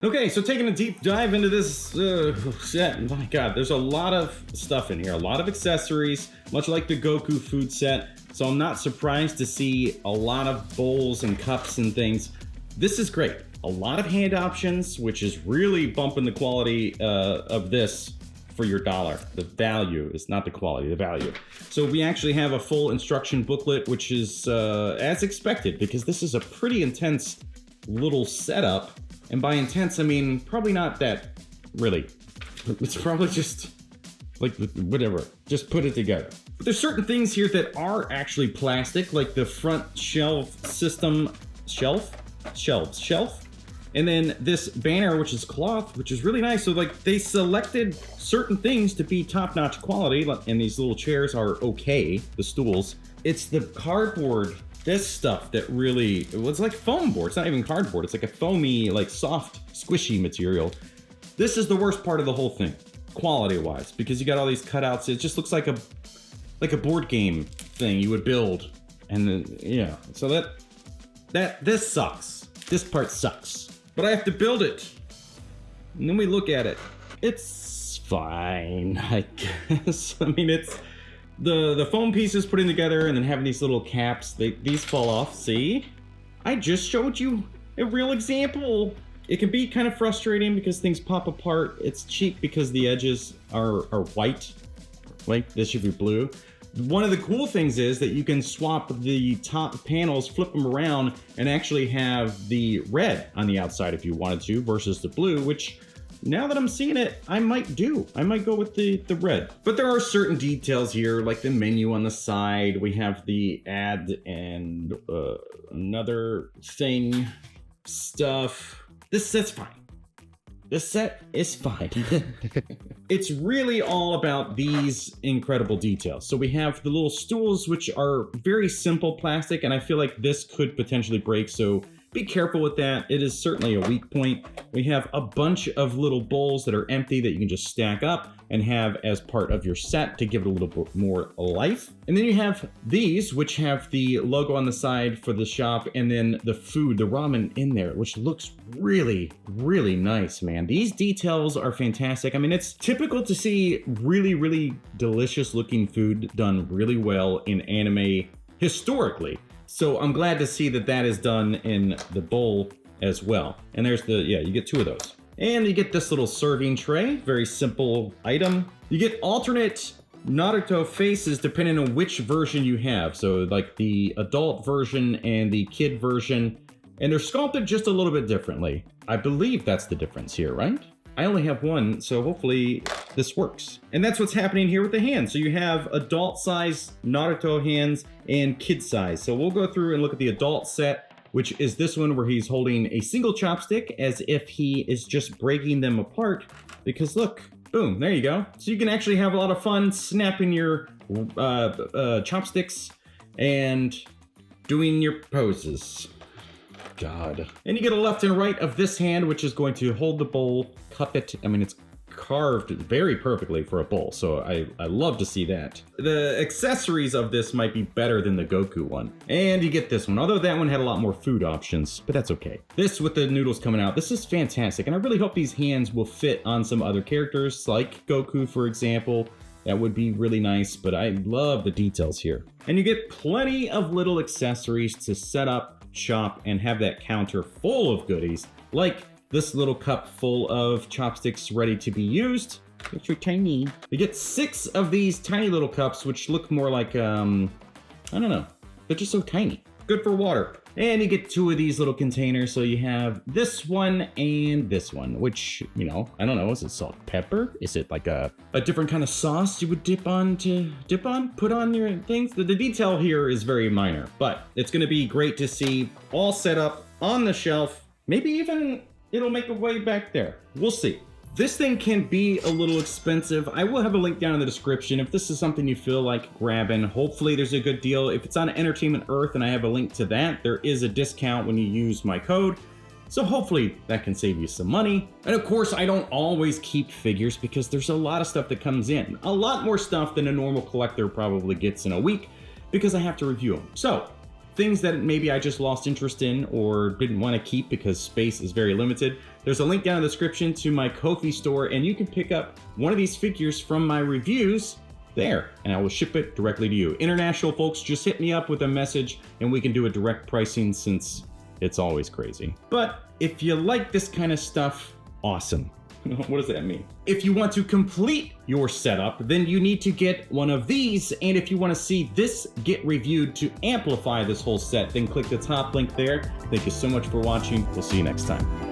Okay, so taking a deep dive into this set, my god, there's a lot of stuff in here, a lot of accessories, much like the Goku food set, so I'm not surprised to see a lot of bowls and cups and things. This is great. A lot of hand options, which is really bumping the quality of this for your dollar. The value is not the quality, the value. So we actually have a full instruction booklet, which is as expected, because this is a pretty intense little setup. And by intense, I mean, probably not that, really. It's probably just, like, whatever. Just put it together. But there's certain things here that are actually plastic, like the front shelf system, shelf? And then this banner, which is cloth, which is really nice. So, like, they selected certain things to be top-notch quality, and these little chairs are okay, the stools. It's the cardboard, this stuff that really, it's like foam board. It's not even cardboard. It's like a foamy, like soft, squishy material. This is the worst part of the whole thing, quality-wise, because you got all these cutouts. It just looks like a board game thing you would build, and then, yeah. So this sucks. This part sucks. But I have to build it. And then we look at it. It's fine, I guess. I mean, it's the foam pieces putting together and then having these little caps, these fall off. See? I just showed you a real example. It can be kind of frustrating because things pop apart. It's cheap because the edges are white. Like, this should be blue. One of the cool things is that you can swap the top panels, flip them around, and actually have the red on the outside if you wanted to, versus the blue, which, now that I'm seeing it, I might do. I might go with the red. But there are certain details here, like the menu on the side. We have the ad and another thing, stuff. This set's fine. This set is fine. It's really all about these incredible details. So we have the little stools, which are very simple plastic, and I feel like this could potentially break, so be careful with that. It is certainly a weak point. We have a bunch of little bowls that are empty that you can just stack up and have as part of your set to give it a little bit more life. And then you have these, which have the logo on the side for the shop, and then the food, the ramen in there, which looks really, really nice, man. These details are fantastic. I mean, it's typical to see really, really delicious looking food done really well in anime historically. So I'm glad to see that that is done in the bowl as well. And there's the, yeah, you get two of those. And you get this little serving tray, very simple item. You get alternate Naruto faces depending on which version you have. So like the adult version and the kid version, and they're sculpted just a little bit differently. I believe that's the difference here, right? I only have one, so hopefully this works. And that's what's happening here with the hands. So you have adult size Naruto hands and kid size. So we'll go through and look at the adult set, which is this one where he's holding a single chopstick as if he is just breaking them apart. Because look, boom, there you go. So you can actually have a lot of fun snapping your chopsticks and doing your poses. God. And you get a left and right of this hand, which is going to hold the bowl, cup it. I mean, it's carved very perfectly for a bowl, so I love to see that. The accessories of this might be better than the Goku one. And you get this one, although that one had a lot more food options, but that's okay. This with the noodles coming out, this is fantastic, and I really hope these hands will fit on some other characters, like Goku, for example. That would be really nice, but I love the details here. And you get plenty of little accessories to set up shop and have that counter full of goodies, like this little cup full of chopsticks ready to be used. Extra tiny. You get 6 of these tiny little cups, which look more like, I don't know. They're just so tiny. Good for water. And you get 2 of these little containers. So you have this one and this one, which, you know, I don't know. Is it salt, pepper? Is it like a different kind of sauce you would put on your things? The detail here is very minor, but it's going to be great to see all set up on the shelf. Maybe even it'll make a way back there. We'll see. This thing can be a little expensive. I will have a link down in the description if this is something you feel like grabbing. Hopefully there's a good deal. If it's on Entertainment Earth and I have a link to that, there is a discount when you use my code. So hopefully that can save you some money. And of course, I don't always keep figures because there's a lot of stuff that comes in. A lot more stuff than a normal collector probably gets in a week because I have to review them. So things that maybe I just lost interest in or didn't want to keep because space is very limited, there's a link down in the description to my Ko-fi store, and you can pick up one of these figures from my reviews there, and I will ship it directly to you. International folks, just hit me up with a message and we can do a direct pricing since it's always crazy. But if you like this kind of stuff, awesome. What does that mean? If you want to complete your setup, then you need to get one of these. And if you want to see this get reviewed to amplify this whole set, then click the top link there. Thank you so much for watching. We'll see you next time.